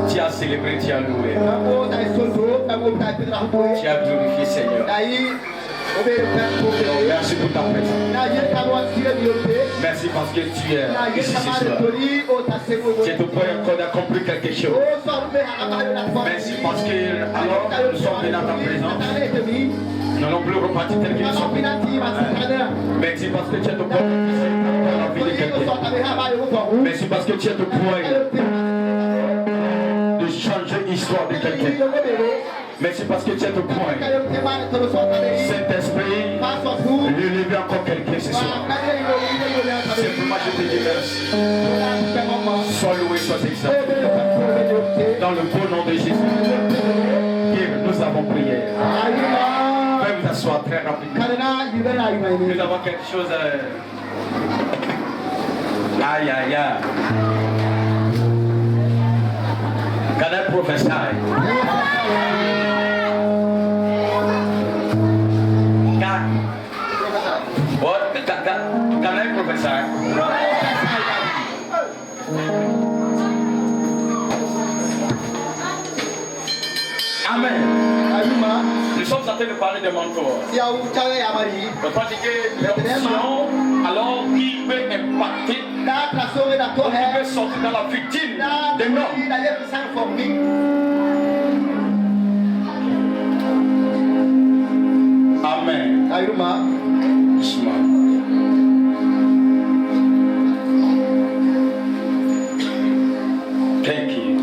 Tu as célébré, tu as loué. Tu as glorifié, Seigneur. Merci pour ta présence. Merci parce que tu es ici ce soir. Tu es au point qu'on a compris quelque chose. Merci parce que alors nous sommes venus dans ta présence. Nous n'allons plus repartir tel que nous sommes venus. Merci parce que tu es au point dans la vie de quelqu'un. Merci parce que tu es au point de changer l'histoire de quelqu'un. Merci parce que tu es au point. Saint-Esprit, relève encore quelqu'un ce soir. Simplement, je te dis merci. Sois loué, sois exalté. Dans le beau nom de Jésus. Et nous avons prié. Même t'asseoir très rapidement. Nous avons quelque chose à... Aïe, aïe, aïe. Can I prophesy? What? Can I prophesy? Amen. Nous sommes en train de parler de mentor. De pratiquer l'option alors qui peut impacter, qui peut sortir dans la victime des normes. Amen. Thank you.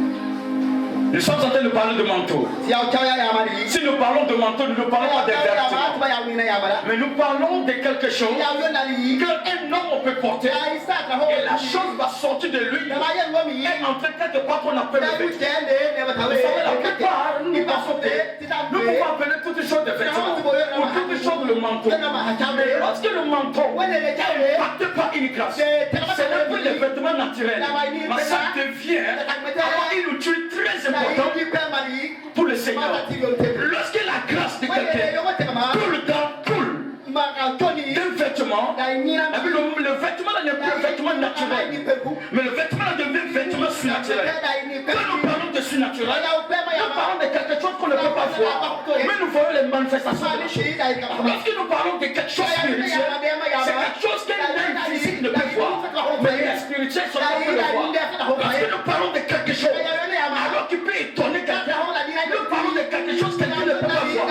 Nous sommes en train de parler de manteau. Si nous parlons de manteau, nous ne parlons pas des vêtements. Mais nous parlons de quelque chose qu'un homme peut porter. Et la chose va sortir de lui. Et entrer quelque part qu'on appelle le vêtement. Vous savez, la plupart, nous pouvons appeler toutes choses de vêtements. Ou toutes choses le manteau. Mais lorsque le manteau n'est impacté par une grâce, ce n'est plus les vêtements naturels. Mais ça devient une outil très important pour le Seigneur. Lorsque la grâce de quelqu'un coule d'un vêtement, le vêtement n'est plus un vêtement naturel, mais le vêtement devient un vêtement surnaturel. Quand nous parlons de surnaturel, nous parlons de quelque chose qu'on ne peut pas voir, mais nous voyons les manifestations de la chose. Lorsque nous parlons de quelque chose spirituel, c'est quelque chose qu'un œil physique ne peut voir, mais les spirituels sont là pour le voir. Lorsque nous parlons de quelque chose, alors qui peut étonner quelqu'un, nous parlons de quelque chose que quelqu'un ne peut pas voir,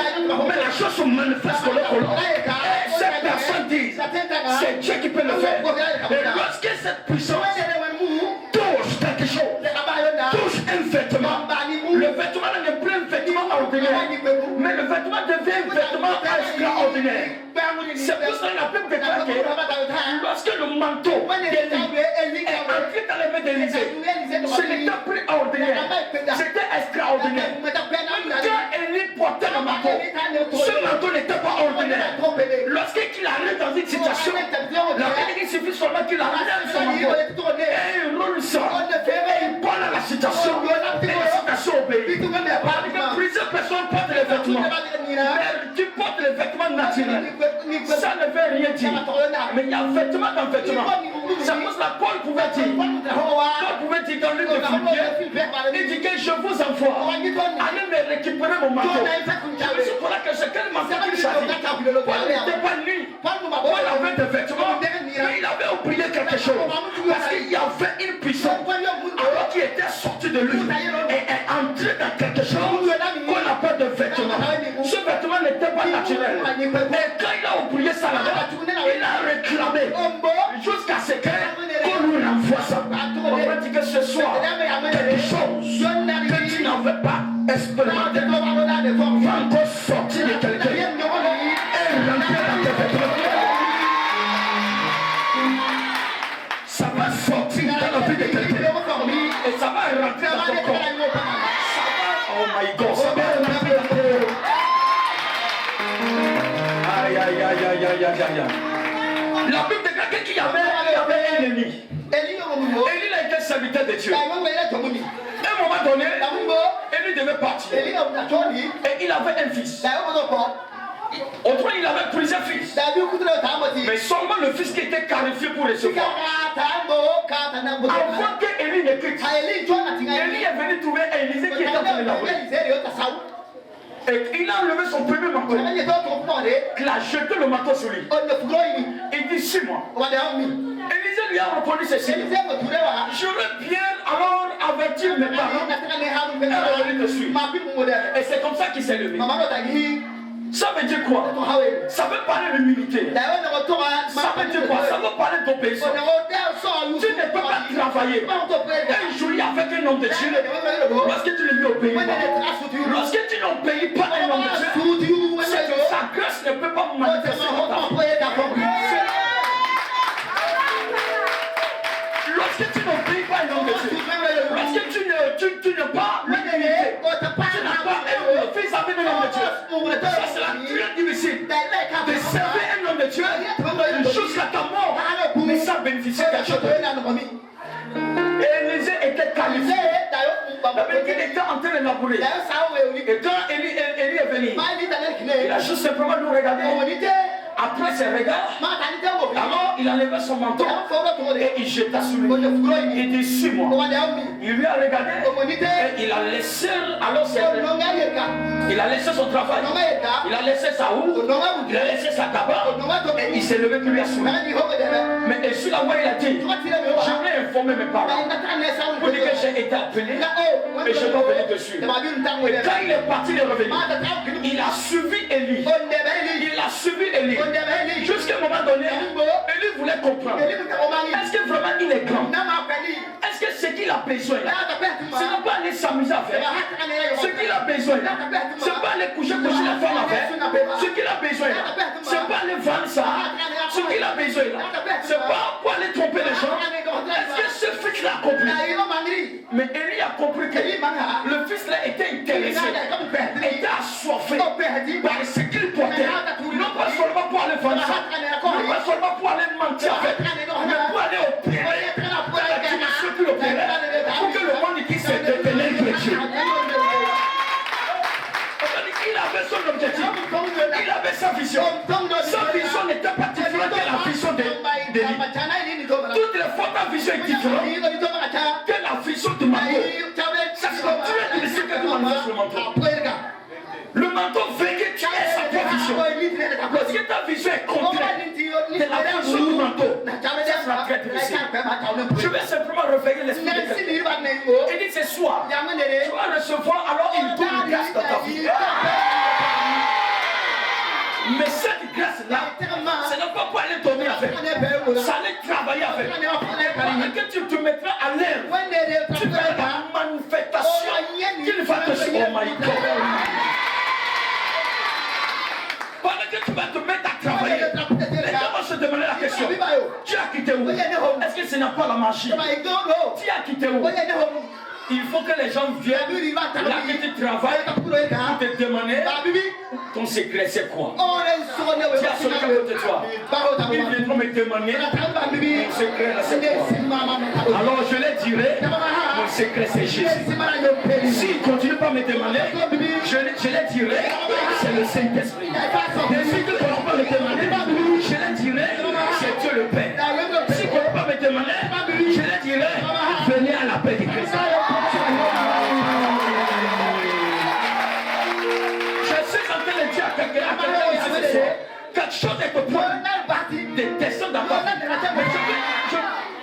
mais la chose se manifeste sur le colon. Cette personne dit, c'est Dieu qui peut le faire. Et lorsque cette puissance touche quelque chose, touche un vêtement, le vêtement n'est plus un vêtement ordinaire, mais le vêtement devient un vêtement extraordinaire. C'est pour cela la Bible déclare que lorsque le manteau d'Élie est entré dans les mains d'Élisée, ce n'était plus ordinaire, c'était extraordinaire. Quand Élie portait le manteau, ce manteau n'était pas ordinaire. Lorsqu'il arrive dans une situation, la Bible il suffit seulement qu'il enlève son manteau et il roule ça, et il parle à la situation, et la situation obéit. Plusieurs personnes portent les vêtements, mais tu portes les vêtements naturels, ça ne veut rien dire. Mais il y a vêtement dans vêtement. C'est pour cela que Paul pouvait dire dans le livre de Philippiens, il dit que je vous envoie, allez me récupérer mon manteau. C'est pour ça que c'est quel manteau qu'il s'agit. Paul n'était pas nu, Paul avait des vêtements, mais il avait oublié quelque chose, parce qu'il y avait une puissance alors qu'il était sorti de lui et est entré dans quelque chose qu'on appelle de vêtements. Ce vêtement n'était pas naturel, mais quand il a oublié ça là-bas, il a réclamé jusqu'à ce qu'on lui renvoie ça. On va dire que ce soir, quelque chose que tu n'avais pas expérimenté va encore sortir de quelqu'un et rentrer dans tes vêtements. Ça va sortir dans la vie de quelqu'un et ça va rentrer dans ton corps. Oh my God, ça va rentrer dans ton corps. Aïe, aïe, aïe, aïe, aïe, aïe, aïe. La Bible déclare qu'il y avait un ennemi. Élie a été serviteur de Dieu. À un moment donné, Élie devait partir. Et il avait un fils. Autrement, il avait plusieurs fils. Mais seulement le fils qui était qualifié pour recevoir. Avant que Élie ne quitte, Élie est venu trouver Élisée qui était en train de labourer. Et il a enlevé son premier manteau. Il a jeté le manteau sur lui. Il dit 6 mois. Élisée lui a répondu ceci. J'aurais bien alors avertir mes parents et aller te suivre. Et c'est comme ça qu'il s'est levé. Ça veut dire quoi? Ça veut parler de l'humilité. Ça veut dire quoi? Ça veut parler d'obéissance. Tu ne peux pas travailler et jouer avec un homme de Dieu lorsque tu ne lui obéis pas. Lorsque tu n'obéis pas à un homme de Dieu, sa grâce ne peut pas manifester dans ta vie. Lorsque tu n'obéis pas à un homme de Dieu, lorsque tu n'as pas l'humilité, tu n'as pas un fils avec un homme de Dieu, ça sera très difficile de servir un homme de Dieu jusqu'à ta mort, mais sans bénéficier quelque chose. Élisée était qualifié. Il était en train de labourer. Et quand Élie est venu, il a juste simplement nous regardé. Après ses regards, alors il enleva son manteau et il jeta sur lui. Il dit 6 mois. Il lui a regardé et il a laissé il a laissé son travail. Il a laissé sa roue. Il a laissé sa cabane. Et il s'est levé pour lui assurer. Mais sur la voie, il a dit, j'aimerais informer mes parents pour dire que j'ai été appelé et je dois venir te suivre. Et quand il est parti de revenir, il a suivi Élie. Il a suivi Élie. Jusqu'à un moment donné, Élie voulait comprendre. Est-ce que vraiment il est grand? Est-ce que ce qu'il a besoin, ce n'est pas aller s'amuser à faire. Ce qu'il a besoin, ce n'est pas aller coucher la femme à faire. Ce qu'il a besoin, ce n'est pas aller vendre ça. Ce qu'il a besoin, ce n'est pas pour aller tromper les gens. Est-ce que ce fils-là a compris? Mais Élie a compris que le fils-là était intéressé, était assoiffé par ce qu'il portait. Non pas seulement pour aller vendre ça, non pas seulement pour aller mentir avec, mais pour aller opérer la dimension plus opérer, pour que le monde qui s'est détenu chrétien. Il avait son objectif, il avait sa vision. Sa vision n'était pas différente de la vision d'Élie. Toutes les fois ta vision est différente que la vision du manteau. Ça sera très difficile que tu manifestes le manteau. Le manteau veut que tu aies sa provision. Lorsque ta vision est contraire de la vision du manteau, ça sera très difficile. Je vais simplement réveiller l'esprit de quelqu'un. Il dit ce soir, tu vas recevoir alors une double grâce dans ta vie. Mais cette grâce-là, ce n'est pas pour aller dormir avec. Ça allait travailler avec. Pendant que tu te mettras à l'air, tu verras la manifestation qu'il va te suivre. Oh my God. Pendant que tu vas te mettre à travailler, les gens vont se demander la question. Tu as quitté où? Est-ce que ce n'est pas la machine? Tu as quitté où? Il faut que les gens viennent là que tu travailles pour te demander ton secret c'est quoi. Tu as celui à côté de toi. Ils viendront me demander mon secret c'est quoi. Alors je leur dirai mon secret c'est Jésus. S'ils ne continuent pas à me demander, je leur dirai c'est le Saint-Esprit. Et s'ils ne continuent pas à me demander, je leur dirai c'est Dieu le Père. S'ils ne continuent pas à me demander, je leur dirai venez à la paix de Christ. Quelque chose est au point de descendre dans ta vie.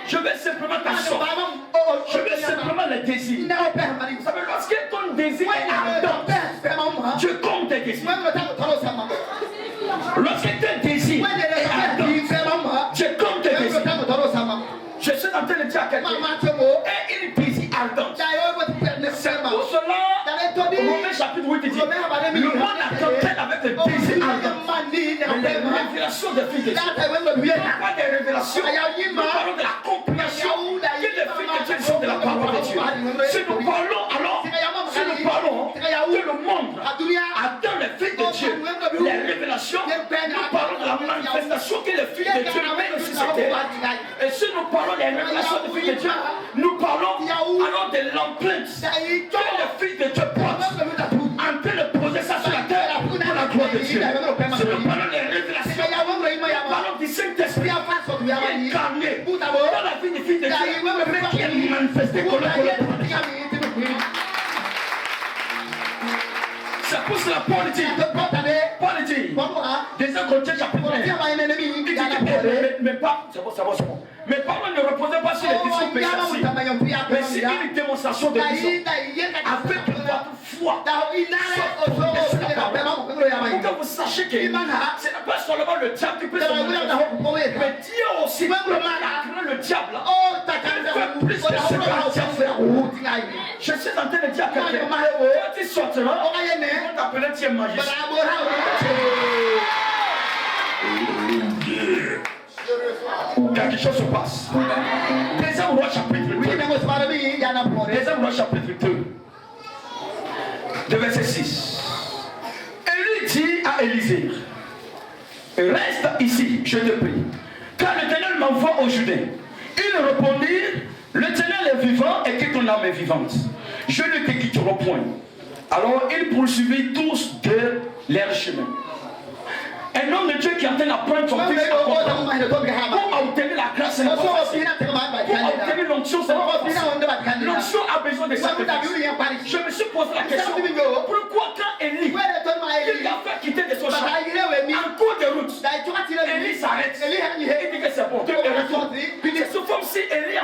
Je vais simplement t'asseoir. Je vais simplement le désir. Lorsque ton désir est ardent, Dieu compte tes désirs. Lorsque tes désirs est ardent, Dieu compte tes désirs. Je suis en train de dire à quelqu'un, et il désire ardent. C'est pour cela, Romains chapitre 8 dit, le monde attend avec le désir ardent. Mais les révélations des fils de Dieu, pas des révélations, nous parlons de la compréhension que les fils de Dieu sont de la parole de Dieu. Si nous parlons alors, si nous parlons que le monde attend les fils de Dieu, les révélations, nous parlons de la manifestation que les fils de Dieu mènent sur cette terre. Et si nous parlons des révélations des fils de Dieu, nous parlons alors de l'empreinte que les fils de Dieu portent en train de poser ça sur la terre pour la gloire de Dieu. Si incarné dans la vie des filles de Dieu, mais qui est manifesté. Ça pousse la politique. Politique. Des Corinthiens chapitre 1. Mais pas, c'est bon. Mais parole ne reposait pas sur les discours péchassés, mais c'est une démonstration de puissance. Avec votre foi, pour que vous sachiez que ce n'est pas seulement le diable qui peut se manifester, mais Dieu aussi, le diable, fait plus que ce que le diable fait. Je suis en train de dire à quelqu'un, quand tu sortiras, on va t'appeler Dieu magicien. Quelque chose se passe. Deuxième roi chapitre 2. Deuxième roi chapitre 2. De verset 6. Élie dit à Élisée, reste ici, je te prie, car l'Éternel m'envoie aux Judains. Il répondit, l'Éternel est vivant et que ton âme est vivante. Je ne te quitterai point. Alors ils poursuivirent tous de leur chemin. Un homme de Dieu qui est en train d'apprendre son fils pour obtenir la grâce et la prophétie, pour obtenir l'onction, l'onction a besoin de sacrifice. Je me suis posé la question, pourquoi quand Élie, il a fait quitter de son champ, en cours de route, Élie s'arrête, il dit que c'est bon, c'est comme si Élie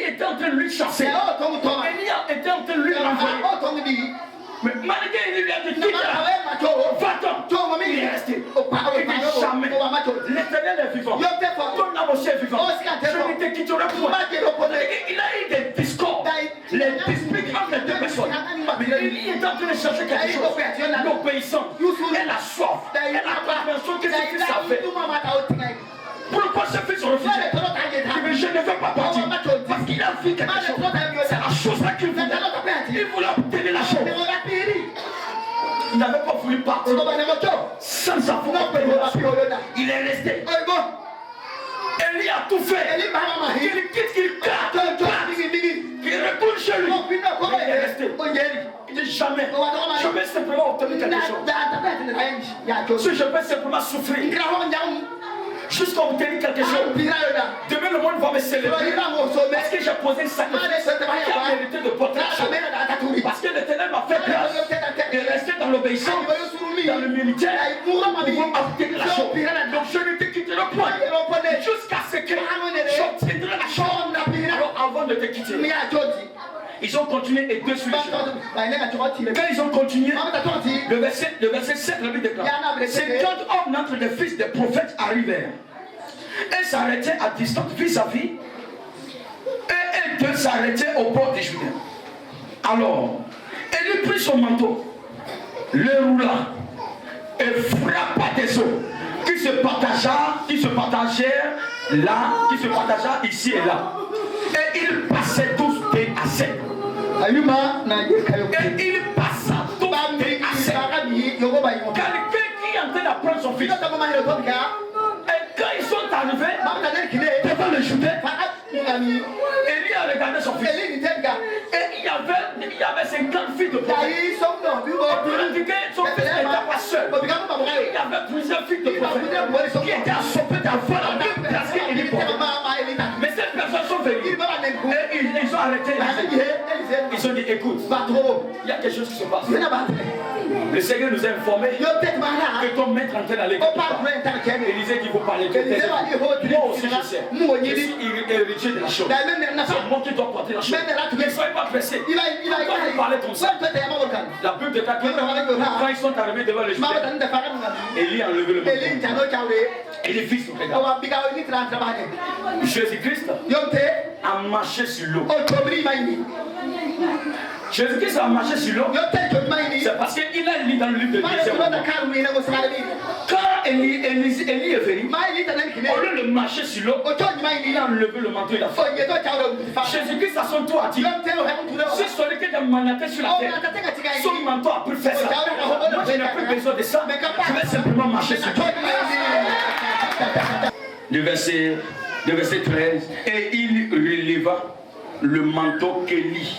était en train de lui chasser, Élie était en train de lui renvoyer. Mais malgré il lui a dit va-t'en, il est resté. Il dit jamais. L'Éternel est vivant. Ton âme aussi est vivant. Je ne te quitterai point. Il a eu des discours, les disputes entre les deux personnes. Mais il est en train de chercher quelque chose. L'obéissance et la soif et la compréhension que ce fils a fait. Pourquoi ce fils refuse? Mais je ne veux pas partir. Parce qu'il a vu quelque chose. C'est la chose là qu'il voulait. Il voulait obtenir la chose. Il n'avait pas voulu partir. Sans avoir il est resté. Élie a tout fait. Il quitte, il gratte, il retourne chez lui. Mais il est resté. Il dit jamais. Je vais simplement obtenir quelque chose. Si je vais simplement souffrir jusqu'à obtenir quelque chose. Demain le monde va me célébrer parce que j'ai posé une sacrifice qui a mérité de porter la chose. Parce que l'Éternel m'a fait grâce de rester dans l'obéissance, dans le militaire, pour obtenir la chose. Donc je ne te quitterai point jusqu'à ce que j'obtiendrai la chose. Alors avant de te quitter, ils ont continué et deux sur le chemin. Quand ils ont continué, le verset 7, le Bible déclare 50 hommes d'entre les fils des prophètes arrivèrent et s'arrêtaient à distance vis-à-vis, et deux s'arrêtaient au bord des Judains. Alors, Élie prit son manteau, le roula et frappa des eaux qui se partagèrent là, qui se partagèrent ici et là. Et ils passaient tous des à sec. Et il passa tous des à sec. Quelqu'un qui est en train d'apprendre son fils. Et quand ils sont arrivés devant le Judain, Élie a regardé son fils. Et il y avait 50 filles de prophètes. Son fils n'était pas seul. Il y avait plusieurs filles de prophètes qui étaient assommées d'avant la même place qu'Élie portait. Mais ces personnes sont venues. Et ils ont arrêté. Ils ont dit, écoute, il y a quelque chose qui se passe. Le Seigneur nous a informés que ton maître est en train d'aller. Élisée dit, vous parlez de moi aussi je sais. Je suis héritier de la chose. C'est moi qui dois porter la chose. Ne soyez pas pressés. Pourquoi vous parlez comme ça? La Bible déclare quand ils sont arrivés devant le Judain, Élie a enlevé le manteau. Et les fils sont regardés. Jésus-Christ a marché sur l'eau. Jésus-Christ a marché sur l'eau. C'est parce qu'il a lu dans le livre de l'Ésaïe. Quand Élie est venu, au lieu de marcher sur l'eau, il a enlevé le manteau et la femme. Jésus-Christ à son tour a dit, si celui qui est mandaté sur la terre, son manteau a pu faire ça. Moi je n'ai plus besoin de ça, je vais simplement marcher sur lui. Le verset 13, et il releva le manteau qu'Élie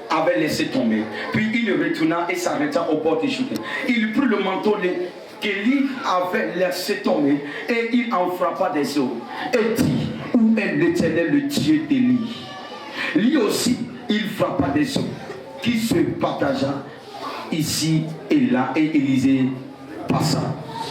avait laissé tomber. Puis il retourna et s'arrêta au bord du Jourdain. Il prit le manteau qu'Élie avait laissé tomber et il en frappa des eaux et dit, l'Éternel, le Dieu d'Élie. Lui aussi, il frappa des eaux qui se partagea ici et là, et Élisée passa.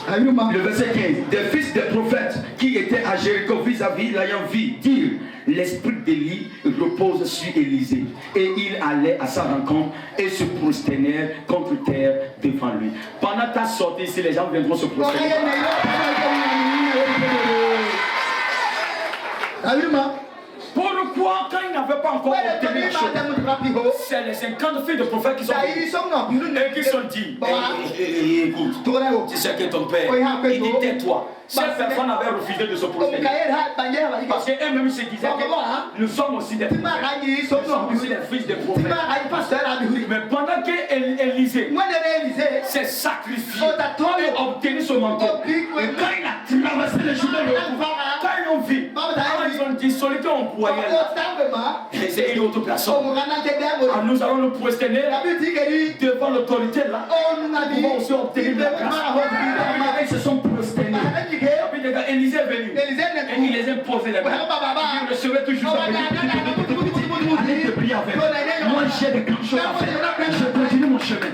Le verset 15. Des fils des prophètes qui étaient à Jéricho vis-à-vis l'ayant vu dire, l'esprit d'Élie repose sur Élisée. Et ils allaient à sa rencontre et se prosternèrent contre terre devant lui. Pendant ta sortie ici, les gens viendront se prosterner. Pourquoi, quand ils n'avaient pas encore obtenu la chose, c'est les 50 filles de prophètes qui sont venus et qui sont dit, écoute, tu sais que ton père, il dit tais-toi. Ces personnes avaient refusé de se prosterner. Parce qu'eux-mêmes se disaient que nous sommes aussi des fils des prophètes. Mais pendant qu'Élisée s'est sacrifié et a obtenu ce manteau, et quand il a traversé les chemins de quand ils l'ont vu, ils ont dit celui qu'on croyait là, c'est une autre personne. Alors nous allons nous prosterner devant l'autorité là. Nous pouvons aussi obtenir la grâce. Ils se sont prosternés. Élisée est venu et il les a posés les mains. Il recevait toujours sa bénédiction. Allez te prier avec. Moi j'ai des grandes choses à faire. Je continue mon chemin.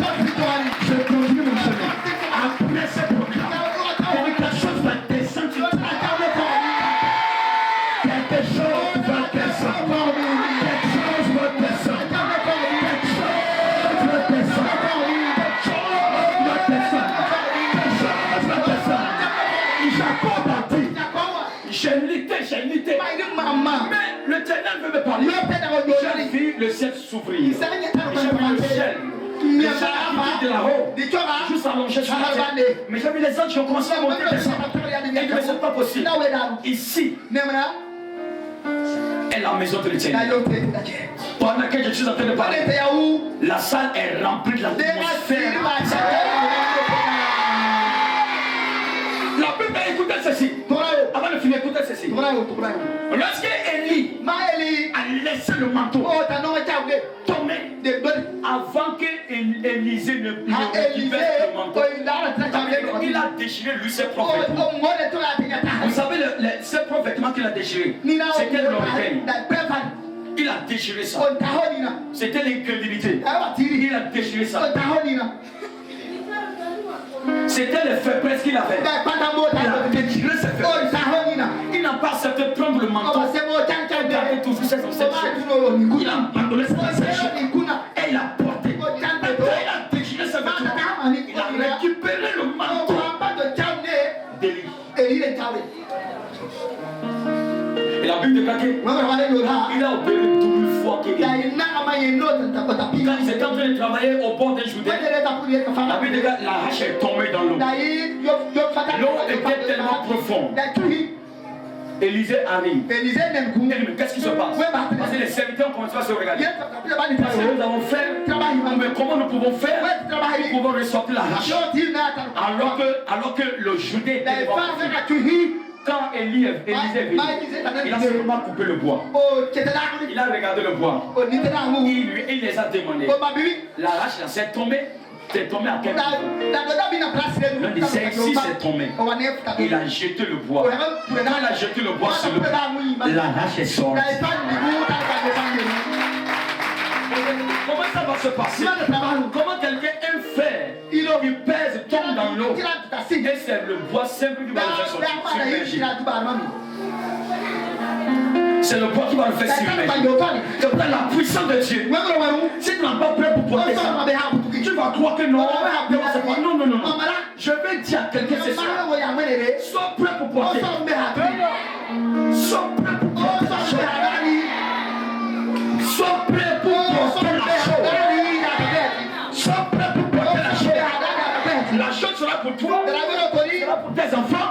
Je continue mon chemin. Après ce programme, pour que la chose va descendre, tu vas quelque chose va descendre. Quelque chose va descendre. Quelque chose va descendre. Quelque chose va descendre. Quelque chose va descendre. Jacob a dit, j'ai lutté. Mais l'Éternel veut me parler. J'ai vu le ciel s'ouvrir. J'ai vu le ciel. Les gens qui de là-haut, juste allongés sur la terre. Mais j'ai vu les anges qui ont commencé à monter des descendre. Et que ce n'est pas possible. Ici est la maison de l'Éternel. Pendant que je suis en train de parler, la salle est remplie de l'atmosphère. La Bible écoutez ceci. Avant de finir, écoutez ceci. Lorsque Élie a laissé le manteau tomber, avant que Élisée ne libère le manteau, il a déchiré lui ses propres vêtements. Vous savez, ses propres vêtements qu'il a déchirés, c'était l'orgueil. Il a déchiré ça. C'était l'incrédulité. Il a déchiré ça. C'était les faiblesses qu'il avait. Il a déchiré ses faiblesses. Il n'a pas accepté de prendre le manteau. Il avait toujours ses ancêtres. Il a abandonné ses ancêtres. Et il a porté. Quand il a déchiré ses vêtements, il a récupéré le manteau d'Élie. Et la Bible déclare qu'il a opéré double fois qu'Élie. Quand ils étaient en train de travailler au bord des Jourdain, la Bible déclare que la hache est tombée dans l'eau. L'eau était tellement profonde. Élisée arrive. Qu'est-ce qui se passe? Parce que les serviteurs ont commencé à se regarder. Parce que nous avons fait, mais comment nous pouvons faire? Nous pouvons ressortir la hache. Alors que le Jourdain était quand Élisée est venu, il a simplement coupé le bois. Il a regardé le bois. Il les a demandé. La hache là, c'est tombé. C'est tombé à quel niveau? L'un des 5, 6 c'est tombé. Il a jeté le bois. Quand il a jeté le bois sur le bois, la hache est sortie. Comment ça va se passer? Comment quelqu'un, un fer, il pèse, tombe dans l'eau, et c'est le bois simple qui va le faire sortir. C'est le bois qui va le faire submerger. C'est la puissance de Dieu. Si tu n'es pas prêt pour porter ça, tu vas croire que non. Non. Je vais dire à quelqu'un c'est ça. Sois prêt pour porter. Sois prêt pour porter la chose. Sois prêt pour porter la chose. Sois prêt pour porter la chose. La chose sera pour toi, sera pour tes enfants,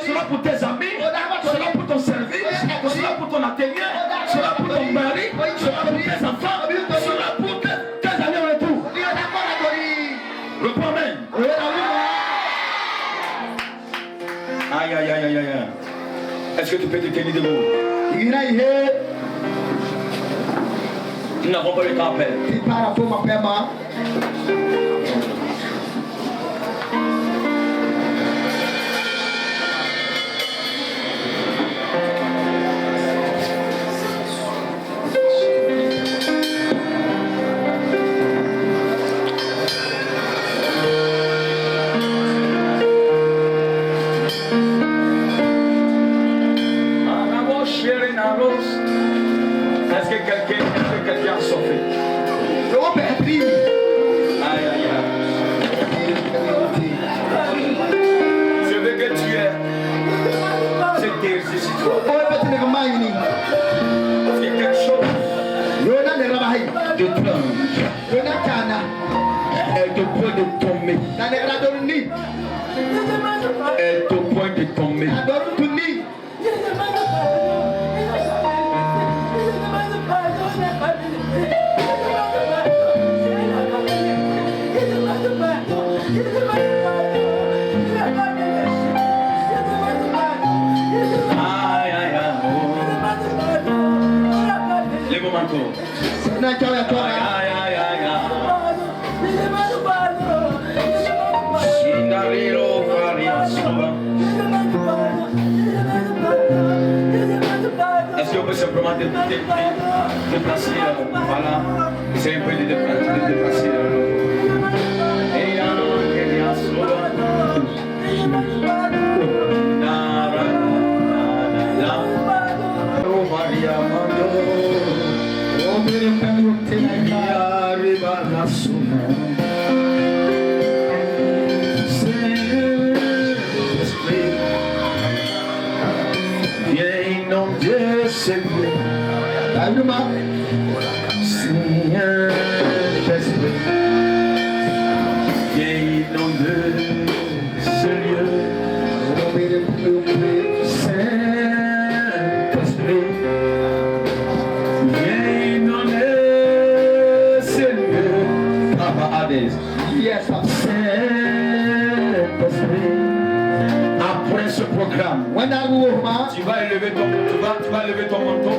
sera pour tes amis, sera pour ton service, sera pour ton atelier, sera pour ton mari, sera pour tes enfants, sera pour tes amis en retour. Reprends même. Aïe. Est-ce que tu peux te tenir debout? Nous n'avons pas le temps à perdre. Est-ce que quelqu'un a souffert? Aïe, aïe, aïe. Je veux que tu aies cette énergie sur toi. C'est quelque chose de tranche. Elle te point de tomber. Elle te point de tomber. Les moments courts. Est-ce qu'on peut simplement déplacer voilà, essayez un peu de déplacer Après ce programme, tu vas lever ton manteau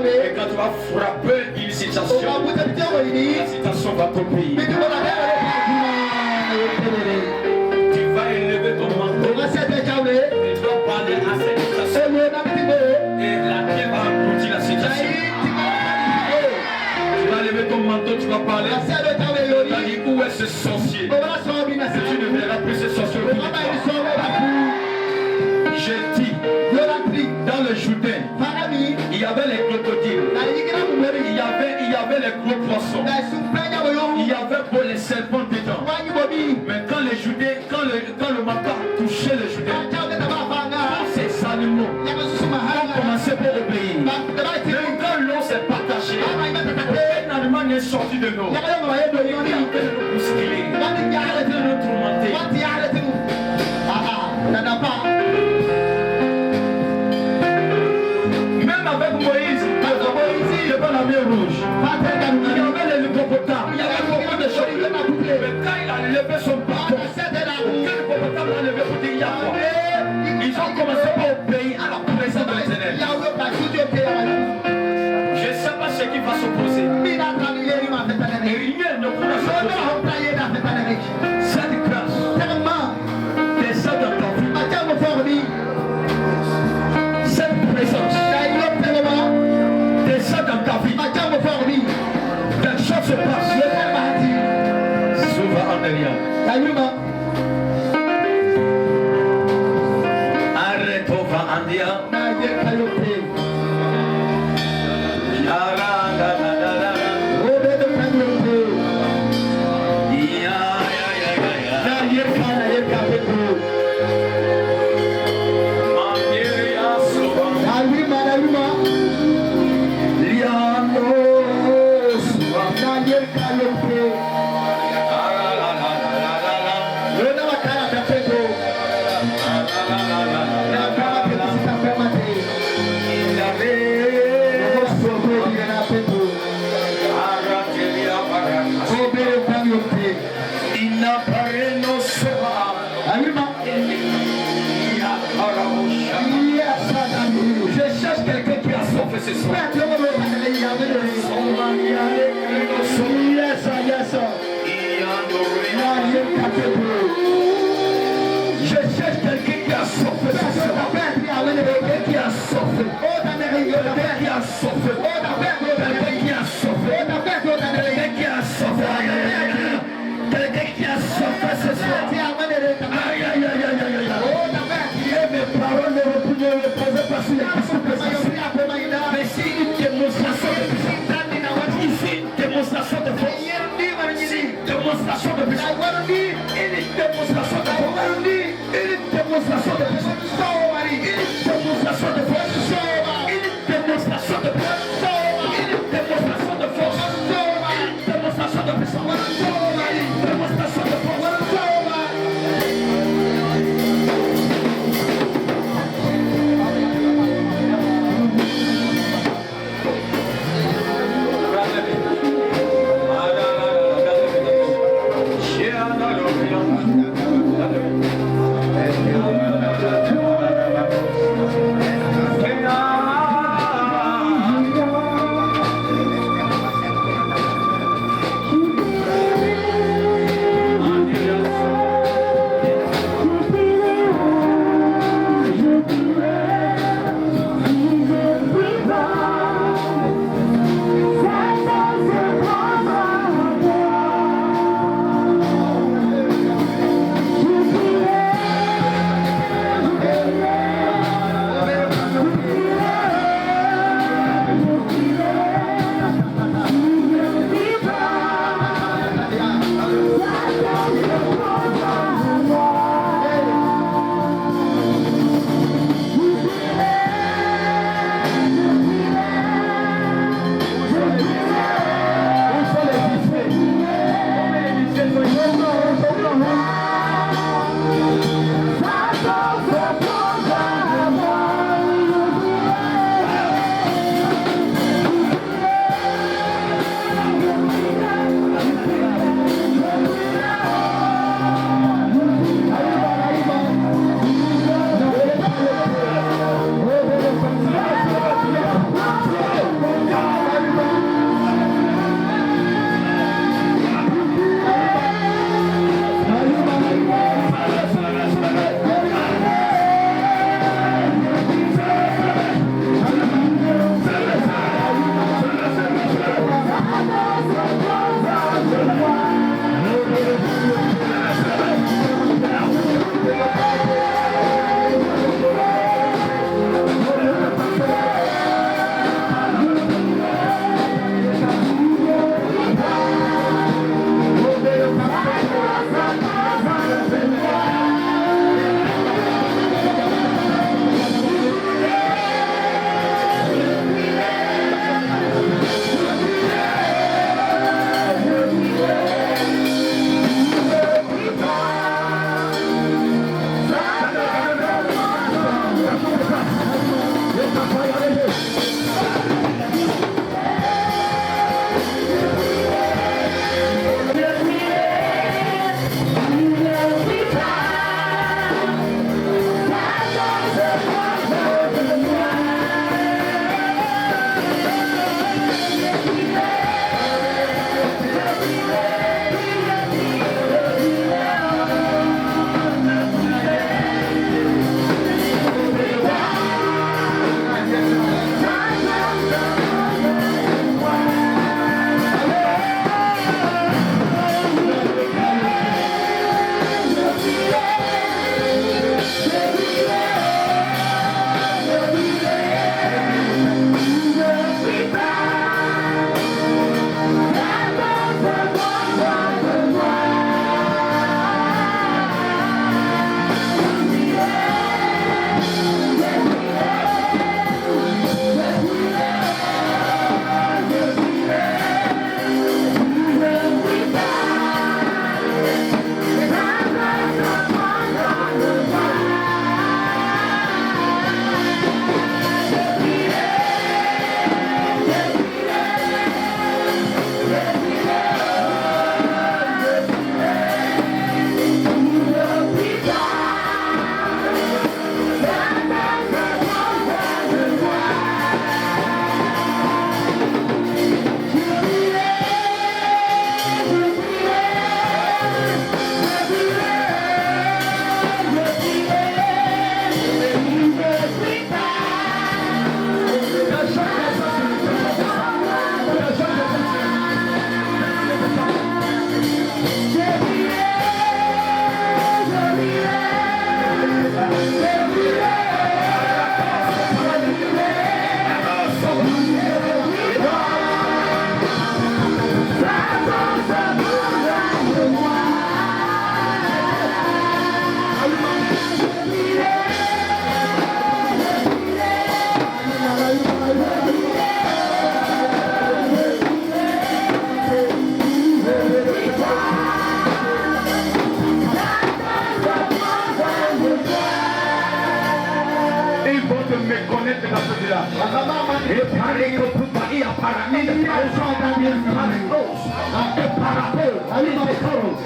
et quand tu vas frapper une situation, la situation va t'obéir. Tu vas élever ton manteau et tu vas parler à cette situation et laquelle va aboutir la situation. Tu vas lever ton manteau, tu vas parler. Tu vas dire où est ce sorcier? Tu ne verras plus ce sorcier. Je dis, dans le Jourdain, il y avait les crocodiles, il y avait les gros poissons, il y avait pour les serpents dedans. Mais quand le manteau touchait le Jourdain, ces animaux ont commencé pour obéir. Même quand l'eau s'est partagée, un animal n'est sorti de l'eau. Il est en train de nous bousculer, il est en train de nous tourmenter. Même avec Moïse, devant la mer rouge, il y avait les hippopotames, il y avait beaucoup de choses. Mais quand il a levé son bâton, quand l'hippopotame l'a levé pour dire Yahweh, ils ont commencé à obéir à la présence de l'Éternel. Je ne sais pas ce qui va s'opposer. Et rien ne pourra s'opposer. Cette grâce, descend dans ta vie. Cette présence, descend dans ta vie. Quelque chose se passe. Souvent en derrière. Arrête au vent en dia. Je cherche quelqu'un qui a sauvé ce soir. Je cherche quelqu'un qui a sauvé ce soir. Quelqu'un qui a sauvé. Quelqu'un qui a sauvé. Quelqu'un qui a sauvé. Quelqu'un qui a sauvé. Quelqu'un qui a sauvé ce soir. Aïe, aïe, aïe, aïe, aïe, aïe. Et mes paroles ne reposaient pas sur les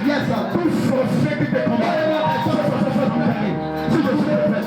Yes, sir. Tout sorcier qui te combat. Si je suis le fait.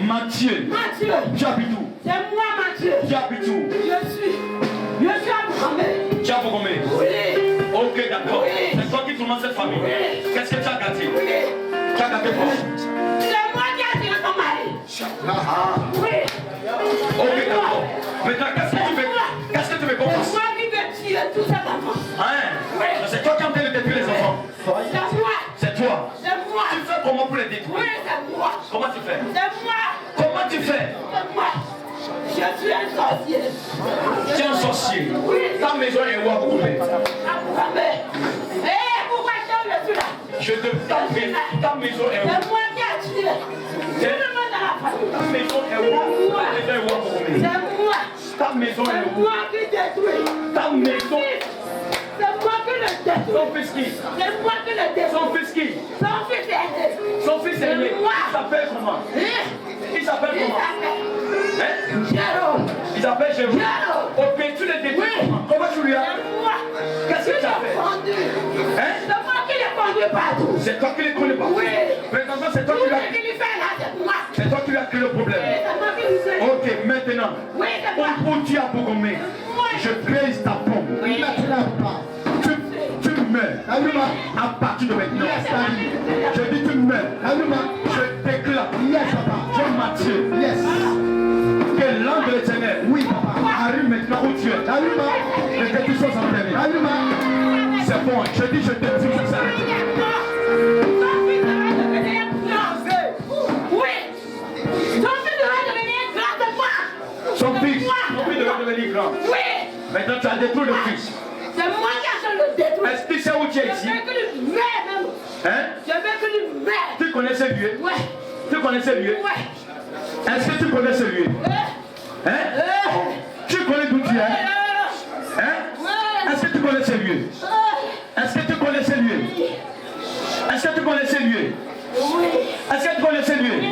Mathieu. Tu habites où? C'est moi, Mathieu. Tu habites où? Je suis à Bourgomé. Tu as Bourgomé? Oui. Ok, d'accord. Oui. C'est toi qui tournes cette famille? Oui. Qu'est-ce que tu as gâté? Oui. Tu as gâté quoi? C'est moi qui ai tiré ton mari. Oui. Ok, d'accord. Maintenant, qu'est-ce que tu veux qu'on fasse? C'est moi qui vais tuer tous ces enfants. Hein? Oui. C'est toi qui es en train de détruire les enfants? C'est moi. C'est toi? C'est moi. Tu fais comment pour les détruire? Oui, c'est moi. Comment tu fais? C'est moi. Comment tu fais? C'est moi. Je suis un sorcier. Tu es un sorcier? Oui. Ta maison est où à Bourgomé? À Bourgomé. Pourquoi je suis là? Je te ta maison est où? C'est moi qui ai tué. Tout le monde dans la famille. Ta maison est où? Ta maison est où à Bourgomé? C'est moi. Ta maison est C'est où? moi qui détruis. Ta maison. C'est moi qui le détruis. Son fils qui? C'est moi qui le détruis. Son fils qui? Son fils est né. Son fils est né. C'est moi. Il s'appelle comment? Il s'appelle Il comment? s'appelle Hein? Jérôme. Il s'appelle Jérôme. Jérôme. Ok, tu le détruis. Oui. Comment tu lui as? C'est moi. Qu'est-ce que tu as fait? Hein? C'est moi qui l'ai conduit partout. C'est toi qui les connais pas? Oui. Présentement, c'est toi Tout qui ce l'as. qu'il fait là, c'est moi. C'est toi qui lui as créé le problème. C'est moi qui lui fais. Ok, maintenant, Oui, c'est moi. où tu as Bourgomé, je pèse ta pompe. Oui. Tu meurs. À partir de maintenant. Je dis tu meurs. Je déclare. Jean Mathieu. Que l'ange de l'Éternel arrive maintenant où tu es. Et que tu sois enterré. C'est bon. Je dis je te dis que ça s'arrête. Son fils devait devenir grand. Oui. Maintenant tu as détruit le fils. C'est moi qui ai le détruire. Est-ce que tu sais où tu es ici? Je veux que lui merde. Hein? Je veux que lui merde. Tu connais ce lieu? Ouais. Tu connais ce lieu? Ouais. Est-ce que tu connais ce lieu? Hein? Tu connais d'où tu es? Hein? Est-ce que tu connais ce lieu? Est-ce que tu connais ce lieu? Est-ce que tu connais ce lieu? Oui. Est-ce que tu connais ce lieu?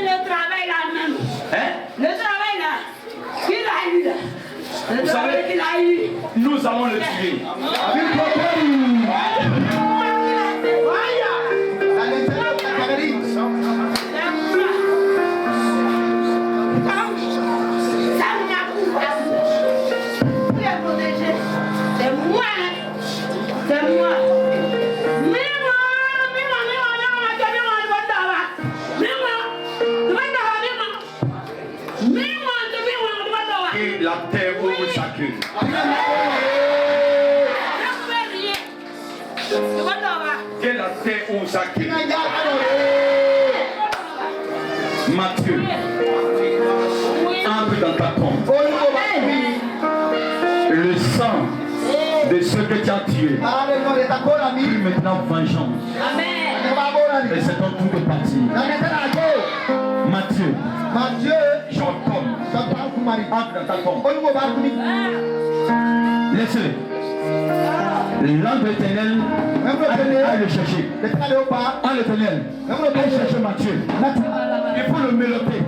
nous allons le tuer. Et la terre au sacré. Que la terre au sacré. Matthieu, entre dans ta tombe. Le sang de ceux que tu as tués. Puis maintenant vengeance. Et c'est ton tour de partir. Matthieu, j'entends. Entre dans ta tombe. Laissez-le. L'ange de l'Éternel a le chercher. L'ange de l'Éternel a cherché Matthieu. Il faut le méloter.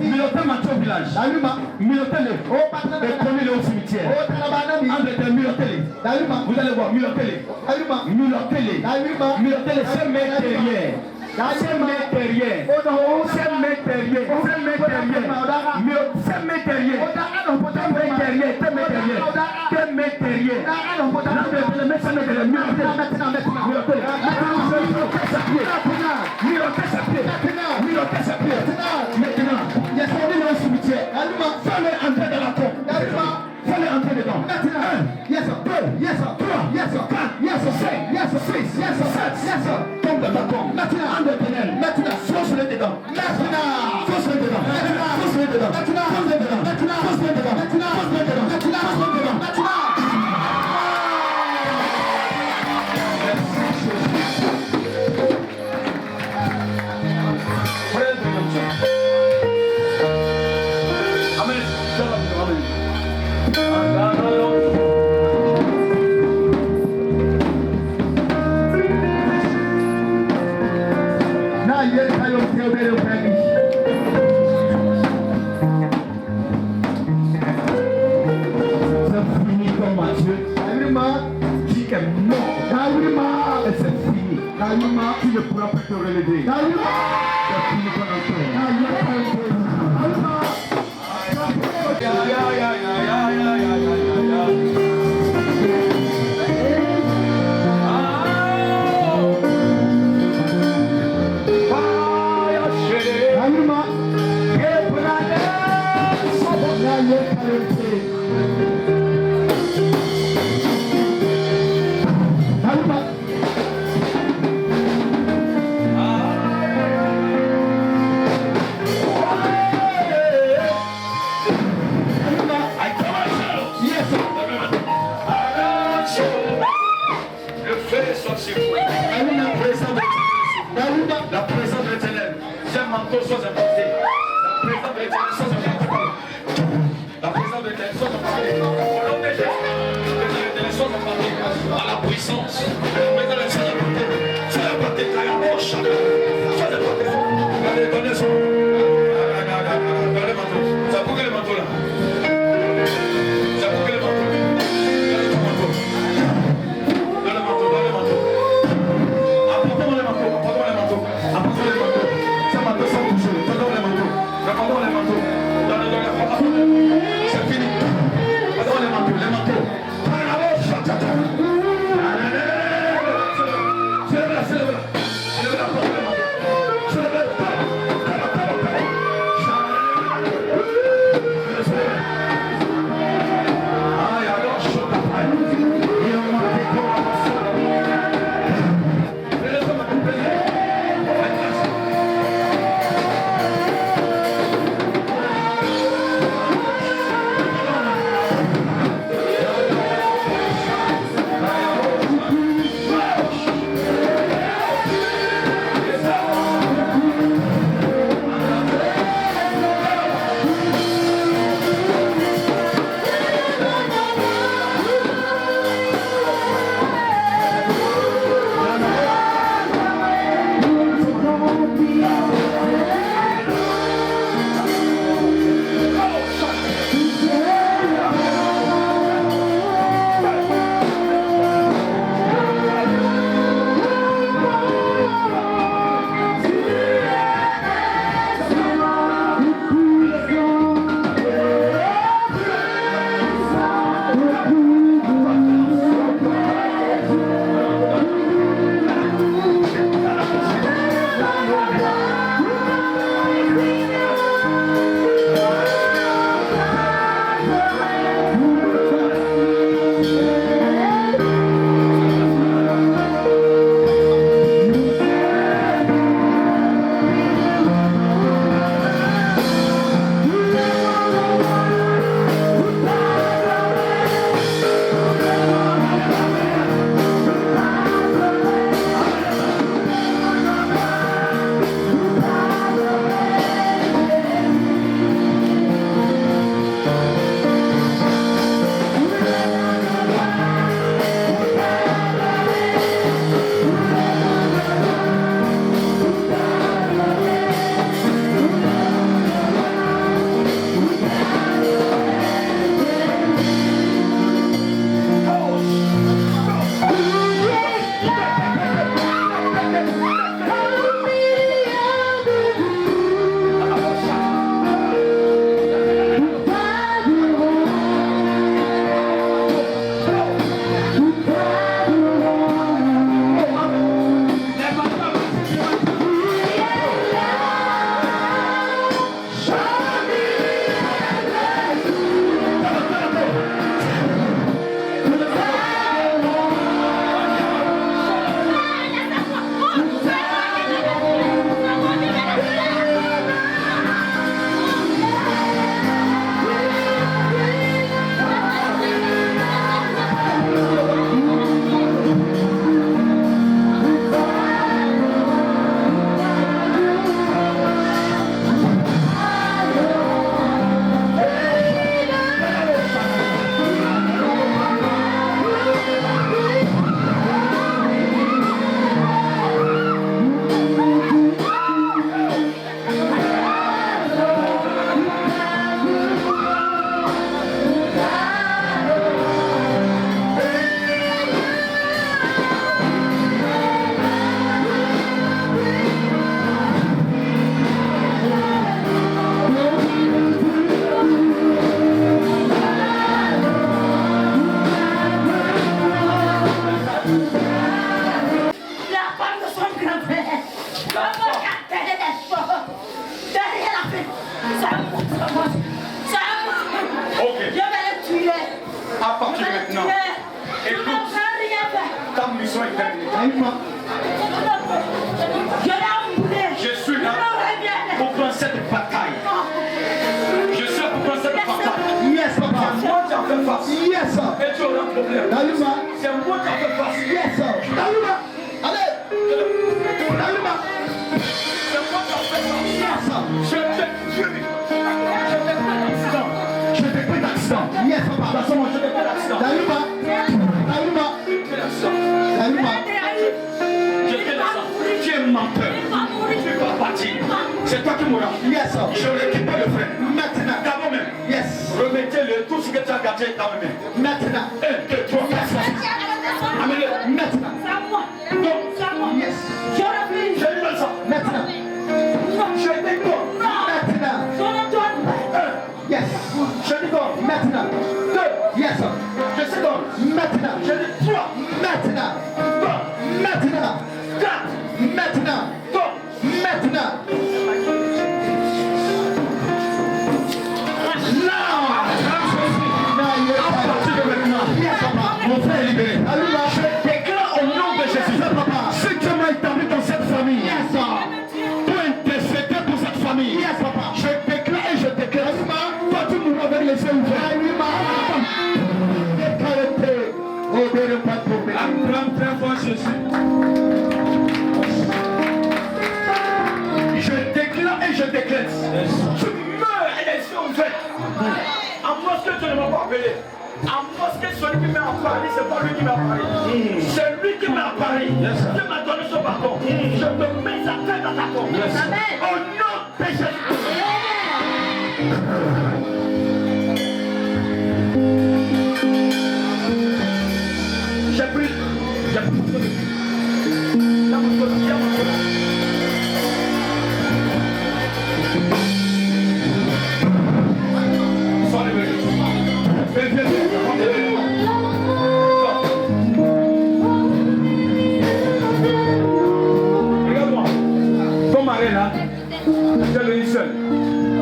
Méloter Matthieu au village. Mélotez-le. Et prenez-le au cimetière. Ange de l'Éternel, mélotez-le. Vous allez voir, mélotez-le. Mélotez-le. Mélotez-le, c'est mes derrière. C'est mes derrière. C'est mes derrière. C'est mes derrière. C'est mes derrière. Tu ne pourras pas te relever. La présence de l'Éternel, j'ai un manteau soit apporté. La présence de l'Éternel soit apportée. La présence de l'Éternel soit apportée. Au nom de Jésus, l'Éternel soit apportée. À la puissance. Mais dans le Seigneur, sois apporté. Sois apporté. Donnez son. Dans le manteau. Ça pour que le manteau là. Ça pour que le manteau. Dans le manteau. Dans le manteau. Dans le manteau. Apportez-moi le manteau. Apportez-moi le manteau. Apportez-moi le manteau. Ça m'a touché. Apportez-moi le manteau. Apportez-moi le manteau. partir de maintenant, écoute, ta mission est terminée. Je suis là pour prendre cette bataille. Je suis là pour prendre cette bataille. Yes, papa. C'est moi qui en fais face. Yes, sir. Et tu auras un problème. Daluma. C'est moi qui en fais face. Yes, sir. Daluma. Allez. Daluma. C'est moi qui en fais face. Yes, sir. Je t'ai pris d'accident. Yes, papa. De toute façon, je t'ai pris d'accident. Daluma. Daluma. Daluma. Je t'ai d'accident. Tu es menteur. Tu vas partir. C'est toi qui mourras. Yes, sir. Je récupère le frère. Maintenant. D'abord même. Yes. Remettez-le tout ce que tu as gardé dans mes mains. Maintenant. 1, 2, 3, 4, 5. Amenez-le. Maintenant. Donc, Yes. je lui donne ça. Maintenant. Je déconne. Maintenant. 1. Yes. Je déconne. Maintenant. 2. Yes, sir. Je déconne. Maintenant. Je dis 3. Maintenant. 3. Maintenant. 4. Maintenant. 3. Maintenant. Mon frère est libéré. Je déclare au nom de Jésus. Si Dieu m'a établi dans cette famille, pour intercéder pour cette famille, je déclare et je déclare. Toi, tu mourras avec les yeux ouverts. Acclame très fort Jésus. Je déclare et je déclare. Tu meurs et les yeux ouverts. À moins que tu ne m'as pas appelé. À moins que celui qui m'a parlé, c'est pas lui qui m'a parlé. C'est lui qui m'a parlé. Dieu m'a donné son pardon. Je me mets sa tête dans ta porte. Au nom de Jésus. J'ai pris. Sois libéré. Viens. Regarde-moi. Ton mari là, c'est le seul.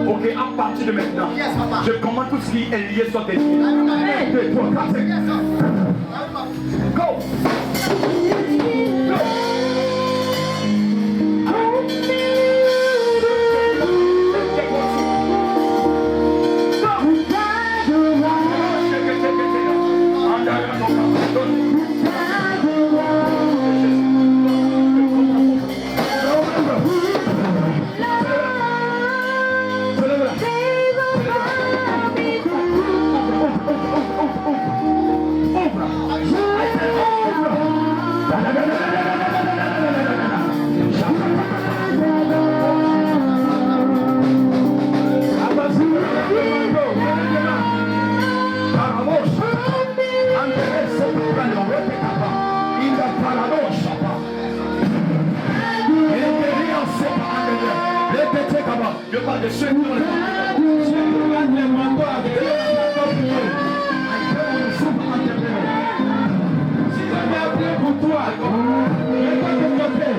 Ok, à partir de maintenant, je commande tout ce qui est lié soit délié. 1, 2, 3, 4, 5. Go! Je parle de ceux qui ont les manteaux avec les manteaux si tu as appelé pour toi, je vais pas te porter.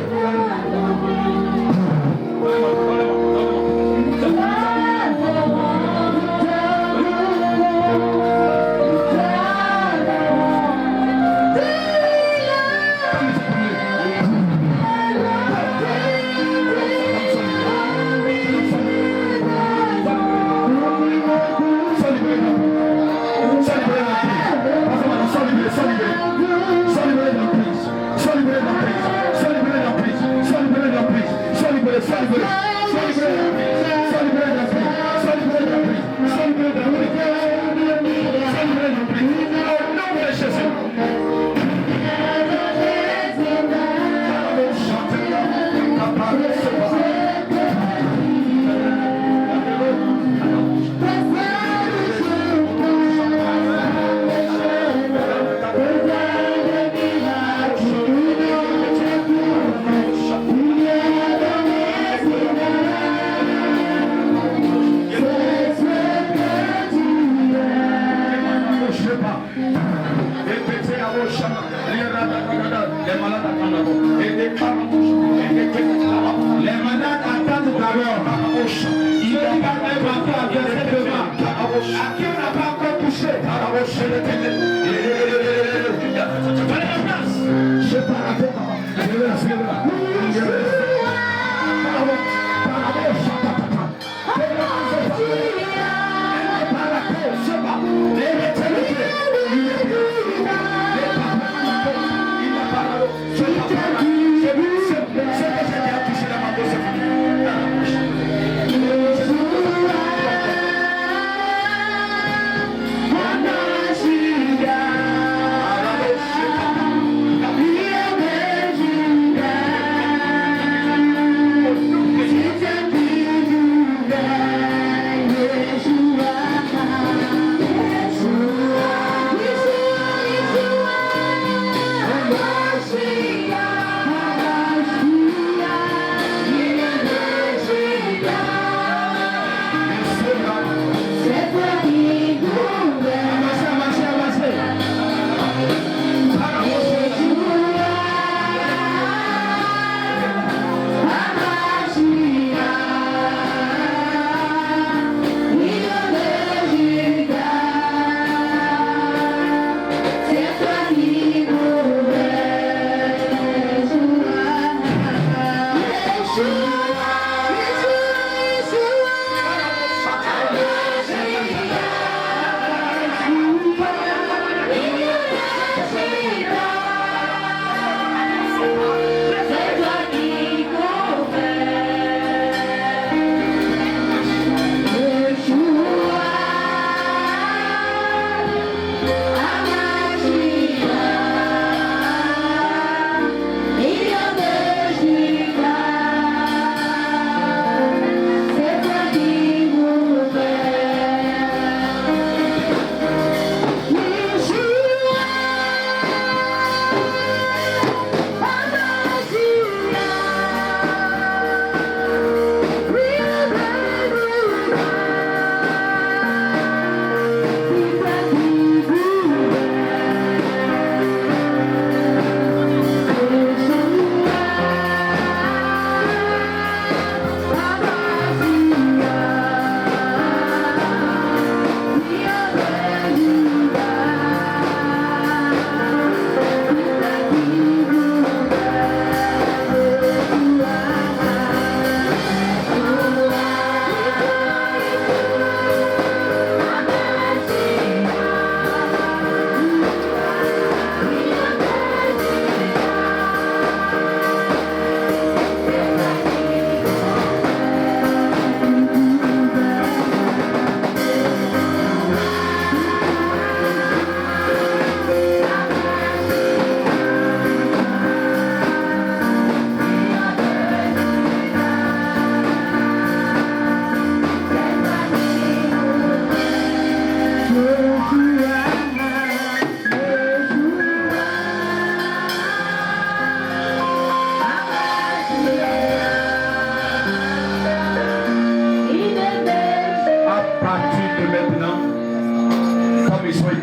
Sois libéré.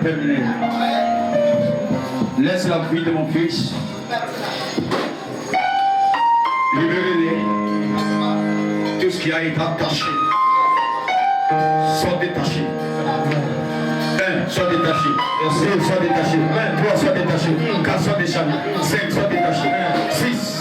terminé. Laisse la vie de mon fils. Libérez-les. Tout ce qui a été attaché. Soit détaché. Soit détaché. 2 soit détaché. 3 soit détaché. 4 soit détaché. 5 soit détaché. 6.